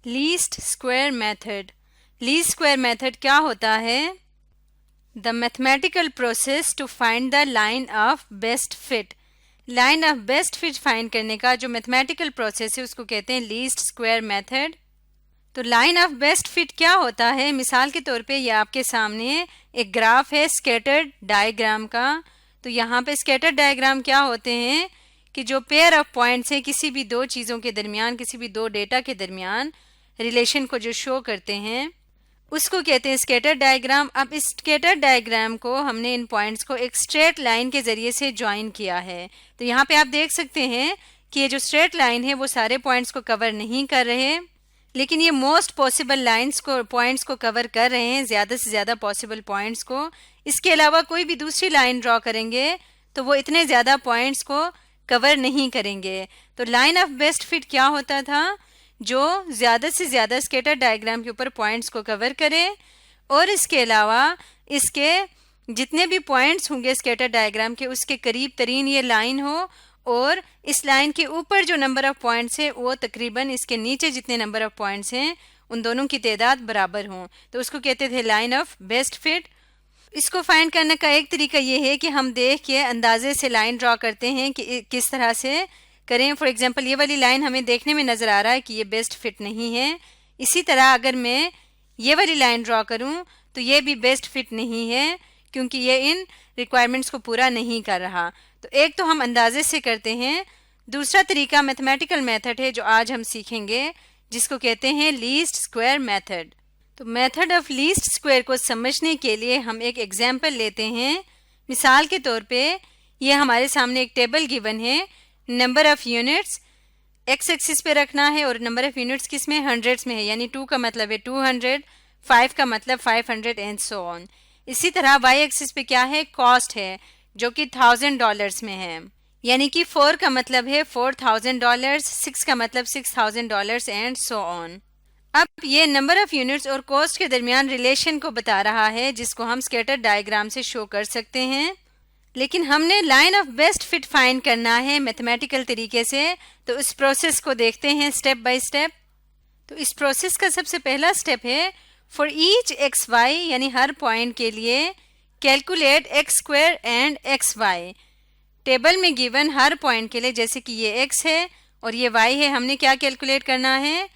Least square method. Least square method क्या होता है? The mathematical process to find the line of best fit. Line of best fit find करने का जो mathematical process है उसको कहते हैं लीस्ट स्क्वायर मेथड। तो लाइन ऑफ बेस्ट फिट क्या होता है? मिसाल के तौर पे ये आपके सामने एक ग्राफ है स्कैटर्ड डायग्राम का। तो यहाँ पे स्कैटर्ड डायग्राम क्या होते हैं कि जो पेयर ऑफ पॉइंट्स है किसी भी दो चीज़ों के दरमियान, किसी भी दो डेटा के दरमियान रिलेशन को जो शो करते हैं उसको कहते हैं स्कैटर्ड डायग्राम। अब इस स्कैटर्ड डायग्राम को हमने इन पॉइंट्स को एक स्ट्रेट लाइन के ज़रिए से ज्वाइन किया है। तो यहाँ पे आप देख सकते हैं कि ये जो स्ट्रेट लाइन है वो सारे पॉइंट्स को कवर नहीं कर रहे, लेकिन ये मोस्ट पॉसिबल लाइंस को, पॉइंट्स को कवर कर रहे हैं, ज़्यादा से ज़्यादा पॉसिबल पॉइंट्स को। इसके अलावा कोई भी दूसरी लाइन ड्रॉ करेंगे तो वो इतने ज़्यादा पॉइंट्स को कवर नहीं करेंगे। तो लाइन ऑफ बेस्ट फिट क्या होता था? जो ज़्यादा से ज़्यादा स्कैटर डायग्राम के ऊपर पॉइंट्स को कवर करे और इसके अलावा इसके जितने भी पॉइंट्स होंगे स्कैटर डायग्राम के उसके करीब तरीन ये लाइन हो और इस लाइन के ऊपर जो नंबर ऑफ पॉइंट्स है वो तकरीबन इसके नीचे जितने नंबर ऑफ पॉइंट्स हैं उन दोनों की तादाद बराबर हों। तो उसको कहते थे लाइन ऑफ बेस्ट फिट। इसको फाइंड करने का एक तरीका ये है कि हम देख के अंदाजे से लाइन ड्रॉ करते हैं कि किस तरह से करें। फॉर एग्जांपल ये वाली लाइन हमें देखने में नज़र आ रहा है कि ये बेस्ट फिट नहीं है। इसी तरह अगर मैं ये वाली लाइन ड्रॉ करूं तो ये भी बेस्ट फिट नहीं है क्योंकि ये इन रिक्वायरमेंट्स को पूरा नहीं कर रहा। तो एक तो हम अंदाजे से करते हैं, दूसरा तरीका मैथमेटिकल मेथड है जो आज हम सीखेंगे जिसको कहते हैं लीस्ट स्क्वायर मेथड। तो मेथड ऑफ लीस्ट स्क्वायर को समझने के लिए हम एक एग्जाम्पल लेते हैं। मिसाल के तौर पे ये हमारे सामने एक टेबल गिवन है, number of units x axis पे रखना है और नंबर ऑफ यूनिट्स किस में? हंड्रेड्स में है, यानी 2 का मतलब है 200, 5 का मतलब 500 एंड सो ऑन। इसी तरह वाई एक्सिस पे क्या है? कॉस्ट है जो कि $1000 में है, यानी कि 4 का मतलब है $4000, 6 का मतलब $6000 एंड सो ऑन। अब ये नंबर ऑफ यूनिट्स और कॉस्ट के दरमियान रिलेशन को बता रहा है जिसको हम स्कैटर डायग्राम से शो कर सकते हैं, लेकिन हमने line of best fit find करना है मैथमेटिकल तरीके से। तो इस प्रोसेस को देखते हैं स्टेप बाय स्टेप। तो इस प्रोसेस का सबसे पहला स्टेप है फॉर ईच एक्स वाई, यानी हर पॉइंट के लिए calculate X square and X Y. Table में गिवन हर पॉइंट के लिए, जैसे कि ये एक्स है और ये वाई है, हमने क्या कैलकुलेट करना है?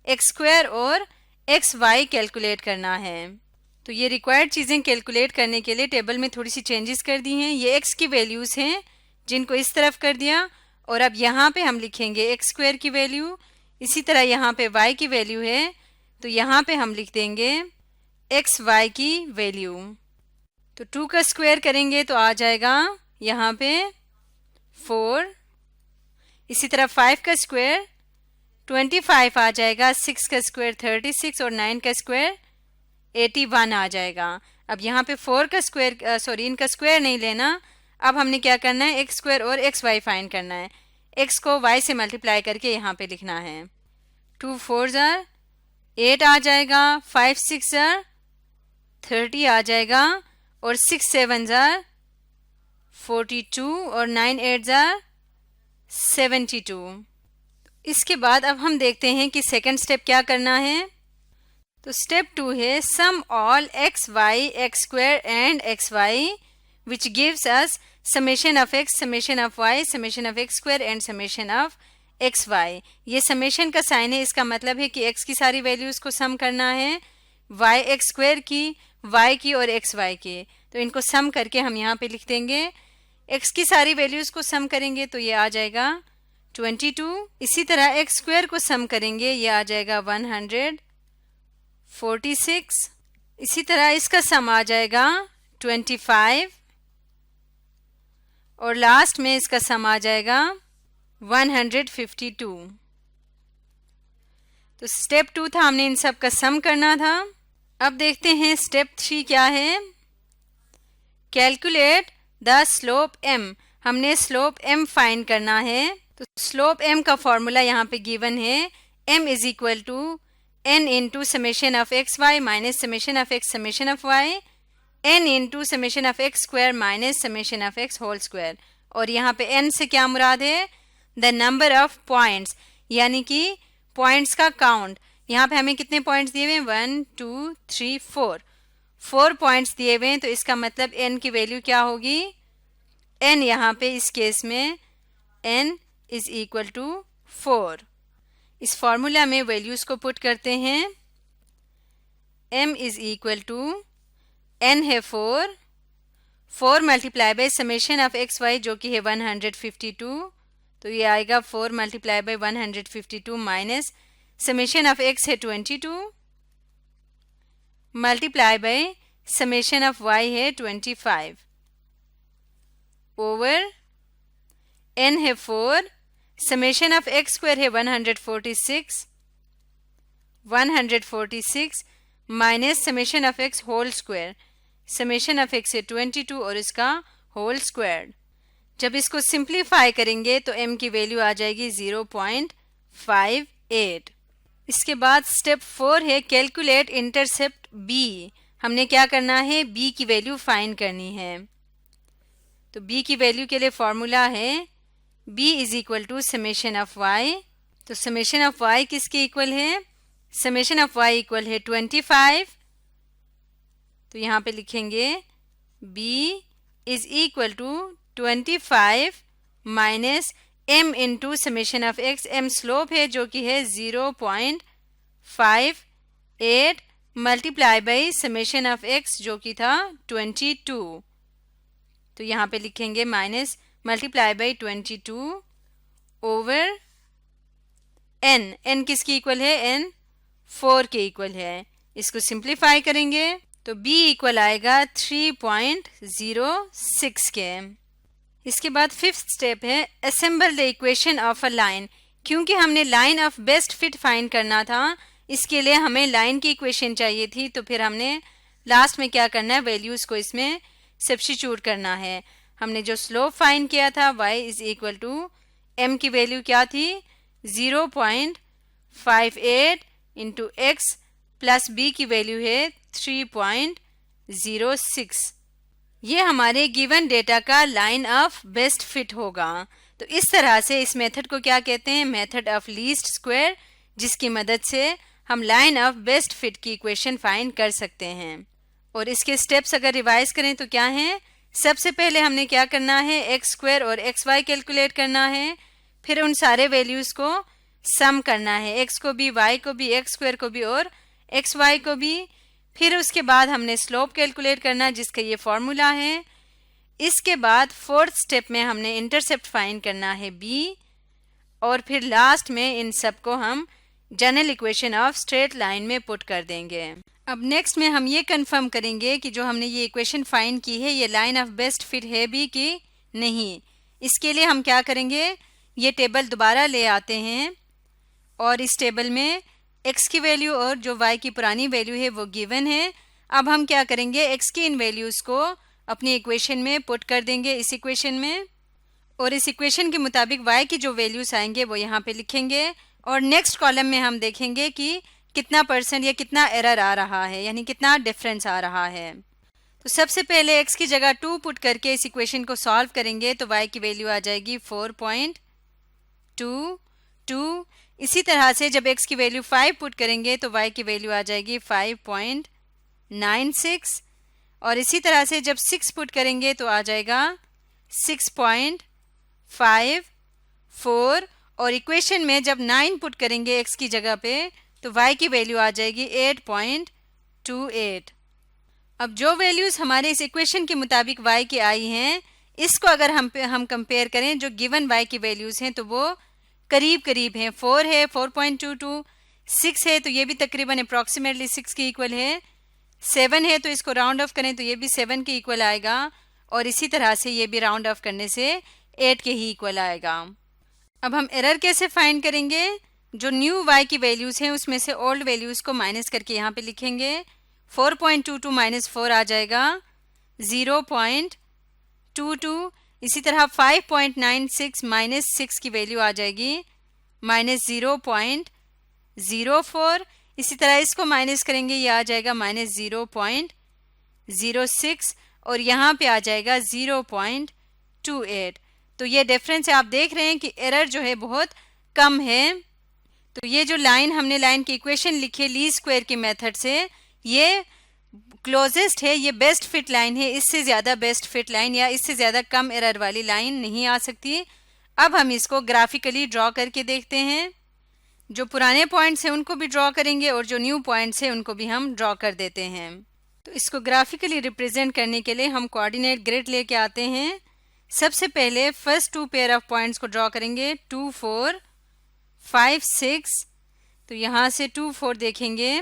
एक्स स्क्वायर और एक्स वाई कैलकुलेट करना है। तो ये रिक्वायर्ड चीज़ें कैलकुलेट करने के लिए टेबल में थोड़ी सी चेंजेस कर दी हैं। ये एक्स की वैल्यूज़ हैं जिनको इस तरफ कर दिया और अब यहाँ पे हम लिखेंगे एक्स स्क्वायर की वैल्यू। इसी तरह यहाँ पे वाई की वैल्यू है तो यहाँ पे हम लिख देंगे एक्स वाई की वैल्यू। तो 2 का स्क्वायर करेंगे तो आ जाएगा यहाँ पे 4। इसी तरह 5 का स्क्वायर 25 आ जाएगा, 6 का स्क्वायर 36 और 9 का स्क्वायर 81 आ जाएगा। अब यहाँ पे 4 का स्क्वायर इनका स्क्वायर नहीं लेना, अब हमने क्या करना है? एक्स स्क्वायर और एक्स वाई फाइंड करना है। एक्स को वाई से मल्टीप्लाई करके यहाँ पे लिखना है। 2 4 8 आ जाएगा, 5 6 30 आ जाएगा और 6 7 42 और 9 8 72। इसके बाद अब हम देखते हैं कि सेकंड स्टेप क्या करना है। तो स्टेप 2 है sum all X Y X square and X Y which gives us summation of X, summation of Y, summation of X square and summation of X Y. ये समेशन का साइन है, इसका मतलब है कि एक्स की सारी वैल्यूज को सम करना है, वाई एक्स स्क्वायर की, वाई की और एक्स वाई की। तो इनको सम करके हम यहाँ पे लिख देंगे। एक्स की सारी वैल्यूज को सम करेंगे तो ये आ जाएगा 22। इसी तरह एक्स स्क्वायर को सम करेंगे, ये आ जाएगा 146। इसी तरह इसका सम आ जाएगा 25 और लास्ट में इसका सम आ जाएगा 152। तो स्टेप 2 था, हमने इन सब का सम करना था। अब देखते हैं स्टेप 3 क्या है। कैलकुलेट द स्लोप m, हमने स्लोप m फाइंड करना है। तो स्लोप m का फॉर्मूला यहाँ पे गिवन है, m is equal to n into summation of X Y minus summation of X summation of Y, n into summation of X square minus summation of X whole square. और यहाँ पे n से क्या मुराद है? The number of points, यानी कि points का count. यहाँ पे हमें कितने पॉइंट्स दिए हुए हैं, 1 2 3 4 पॉइंट्स दिए हुए हैं। तो इसका मतलब n की वैल्यू क्या होगी, n यहाँ पे इस केस में n इज इक्वल टू 4। इस फॉर्मूला में वैल्यूज को पुट करते हैं। m is equal to n है 4 multiply by summation of X Y जो कि है 152, तो ये आएगा 4 multiply by 152 minus summation of x है 22 multiply by summation of y है 25 ओवर n है 4, समेशन ऑफ x स्क्वायर है 146 minus summation of x whole square, summation of x है 22 और इसका होल स्क्वायर। जब इसको सिंप्लीफाई करेंगे तो m की वैल्यू आ जाएगी 0.58। इसके बाद स्टेप 4 है कैलकुलेट इंटरसेप्ट b। हमने क्या करना है, b की वैल्यू फाइंड करनी है। तो b की वैल्यू के लिए फॉर्मूला है b is equal to summation of y। तो समेशन ऑफ y किसके इक्वल है, समेशन ऑफ y इक्वल है 25। तो यहाँ पे लिखेंगे b is equal to 25 minus m into summation of x, m slope है जो कि है 0.58 multiply by summation of x जो कि था 22। तो यहाँ पे लिखेंगे minus multiply by 22 over n किसकी इक्वल है, n 4 के इक्वल है। इसको सिंप्लीफाई करेंगे तो b इक्वल आएगा 3.06 के। इसके बाद फिफ्थ स्टेप है assemble the equation of a line. क्योंकि हमने line of best fit find करना था, इसके लिए हमें लाइन की इक्वेशन चाहिए थी। तो फिर हमने लास्ट में क्या करना है, वैल्यूज को इसमें सब्स्टिट्यूट करना है। हमने जो स्लोप फाइंड किया था y is equal to m की वैल्यू क्या थी 0.58 इंटू एक्स प्लस b की वैल्यू है 3.06। ये हमारे गिवन डेटा का लाइन ऑफ बेस्ट फिट होगा। तो इस तरह से इस मेथड को क्या कहते हैं, मेथड ऑफ लीस्ट स्क्वायर, जिसकी मदद से हम लाइन ऑफ बेस्ट फिट की इक्वेशन फाइंड कर सकते हैं। और इसके स्टेप्स अगर रिवाइज करें तो क्या हैं, सबसे पहले हमने क्या करना है, एक्स स्क्वायर और एक्स वाई कैलकुलेट करना है। फिर उन सारे वैल्यूज को सम करना है, एक्स को भी, वाई को भी, एक्स स्क्वायर को भी और एक्स वाई को भी। फिर उसके बाद हमने स्लोप कैलकुलेट करना जिसका ये फॉर्मूला है। इसके बाद फोर्थ स्टेप में हमने इंटरसेप्ट फाइंड करना है b, और फिर लास्ट में इन सब को हम general equation of straight line में पुट कर देंगे। अब नेक्स्ट में हम ये कंफर्म करेंगे कि जो हमने ये इक्वेशन फाइंड की है ये लाइन ऑफ बेस्ट फिट है भी कि नहीं। इसके लिए हम क्या करेंगे, ये टेबल दोबारा ले आते हैं और इस टेबल में x की वैल्यू और जो y की पुरानी वैल्यू है वो गिवन है। अब हम क्या करेंगे, x की इन वैल्यूज़ को अपनी इक्वेशन में पुट कर देंगे इस इक्वेशन में, और इस इक्वेशन के मुताबिक y की जो वैल्यूज़ आएंगे वो यहाँ पे लिखेंगे। और नेक्स्ट कॉलम में हम देखेंगे कि कितना परसेंट या कितना एरर आ रहा है, यानी कितना डिफरेंस आ रहा है। तो सबसे पहले x की जगह 2 पुट करके इस इक्वेशन को सॉल्व करेंगे तो y की वैल्यू आ जाएगी 4.22। इसी तरह से जब x की वैल्यू 5 पुट करेंगे तो y की वैल्यू आ जाएगी 5.96, और इसी तरह से जब 6 पुट करेंगे तो आ जाएगा 6.54, और इक्वेशन में जब 9 पुट करेंगे x की जगह पे तो y की वैल्यू आ जाएगी 8.28। अब जो वैल्यूज़ हमारे इस इक्वेशन के मुताबिक y की आई हैं, इसको अगर हम कंपेयर करें जो गिवन y की वैल्यूज़ हैं तो वो करीब करीब हैं। 4 है 4.22, 6 है तो ये भी तकरीबन अप्रॉक्सीमेटली 6 के इक्वल है, 7 है तो इसको राउंड ऑफ करें तो ये भी 7 के इक्वल आएगा, और इसी तरह से ये भी राउंड ऑफ करने से 8 के ही इक्वल आएगा। अब हम एरर कैसे फाइंड करेंगे, जो न्यू y की वैल्यूज़ हैं उसमें से ओल्ड वैल्यूज़ को माइनस करके यहाँ पे लिखेंगे। 4.22 माइनस 4 आ जाएगा 0.22। इसी तरह 5.96 माइनस 6 की वैल्यू आ जाएगी माइनस 0.04। इसी तरह इसको माइनस करेंगे, ये आ जाएगा माइनस 0.06, और यहाँ पे आ जाएगा 0.28। तो ये डिफरेंस है, आप देख रहे हैं कि एरर जो है बहुत कम है। तो ये जो लाइन हमने लाइन की इक्वेशन लिखी है लीस्ट स्क्वायर के मेथड से, ये क्लोजेस्ट है, ये बेस्ट फिट लाइन है। इससे ज़्यादा बेस्ट फिट लाइन या इससे ज़्यादा कम एरर वाली लाइन नहीं आ सकती। अब हम इसको ग्राफिकली ड्रॉ करके देखते हैं। जो पुराने पॉइंट्स हैं उनको भी ड्रॉ करेंगे और जो न्यू पॉइंट्स हैं उनको भी हम ड्रॉ कर देते हैं। तो इसको ग्राफिकली रिप्रेजेंट करने के लिए हम कोऑर्डिनेट ग्रिड लेके आते हैं। सबसे पहले फर्स्ट 2 पेयर ऑफ पॉइंट्स को ड्रॉ करेंगे, 2 4 5 6। तो यहाँ से 2 4 देखेंगे,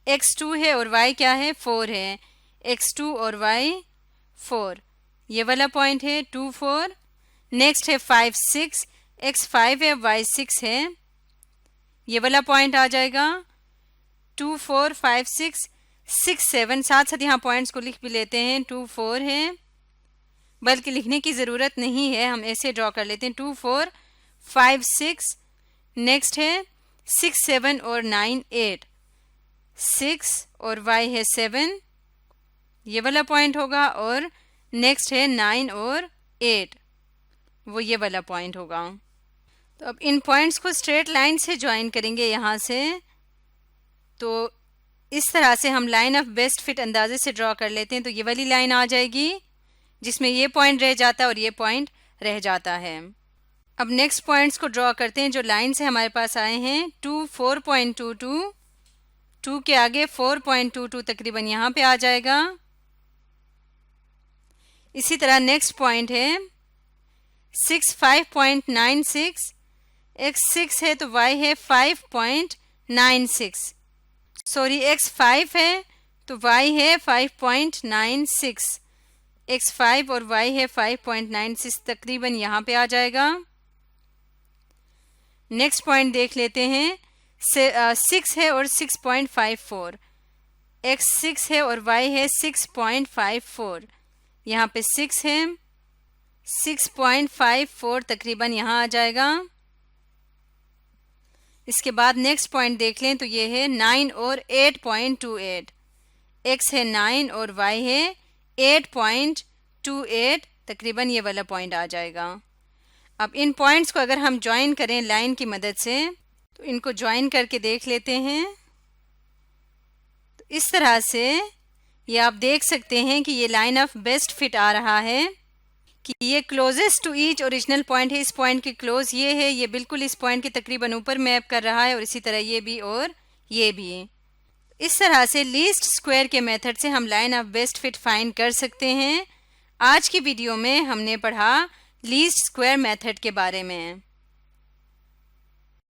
x2 है और y क्या है, 4 है। x2 और y 4, ये वाला पॉइंट है 2 4। नेक्स्ट है 5 6, x5 है y 6 है, ये वाला पॉइंट आ जाएगा। 2 4 5 6 6 7, साथ साथ यहाँ पॉइंट्स को लिख भी लेते हैं। 2 4 है, बल्कि लिखने की ज़रूरत नहीं है, हम ऐसे ड्रॉ कर लेते हैं। 2 4 5 6, नेक्स्ट है 6 7 और 9 8, 6 और y है 7, ये वाला पॉइंट होगा। और नेक्स्ट है 9 और 8, वो ये वाला पॉइंट होगा। तो अब इन पॉइंट्स को स्ट्रेट लाइन से ज्वाइन करेंगे यहाँ से। तो इस तरह से हम लाइन ऑफ बेस्ट फिट अंदाजे से ड्रॉ कर लेते हैं। तो ये वाली लाइन आ जाएगी जिसमें ये पॉइंट रह जाता है और ये पॉइंट रह जाता है। अब नेक्स्ट पॉइंट्स को ड्रॉ करते हैं जो लाइन से हमारे पास आए हैं। 2 4.22, 2 के आगे 4.22 तकरीबन यहाँ पे आ जाएगा। इसी तरह नेक्स्ट पॉइंट है 6 5.96, x 6 है तो y है 5.96, सॉरी x 5 है तो y है 5.96, x 5 और y है 5.96 तकरीबन यहाँ पे आ जाएगा। नेक्स्ट पॉइंट देख लेते हैं। 6 है और 6.54, x 6 है और y है 6.54, यहाँ पे 6 है, 6.54 तकरीबन यहाँ आ जाएगा। इसके बाद नेक्स्ट पॉइंट देख लें तो ये है 9 और 8.28, x है 9 और y है 8.28 तकरीबन, ये वाला पॉइंट आ जाएगा। अब इन पॉइंट्स को अगर हम ज्वाइन करें लाइन की मदद से तो इनको ज्वाइन करके देख लेते हैं। तो इस तरह से ये आप देख सकते हैं कि ये लाइन ऑफ बेस्ट फिट आ रहा है कि ये closest to each original point है। इस पॉइंट के क्लोज ये है, ये बिल्कुल इस पॉइंट के तकरीबन ऊपर मैप कर रहा है और इसी तरह ये भी और ये भी। इस तरह से लीस्ट स्क्वायर के मेथड से हम line of best fit find कर सकते हैं। आज की वीडियो में हमने पढ़ा लीस्ट स्क्वायर मेथड के बारे में।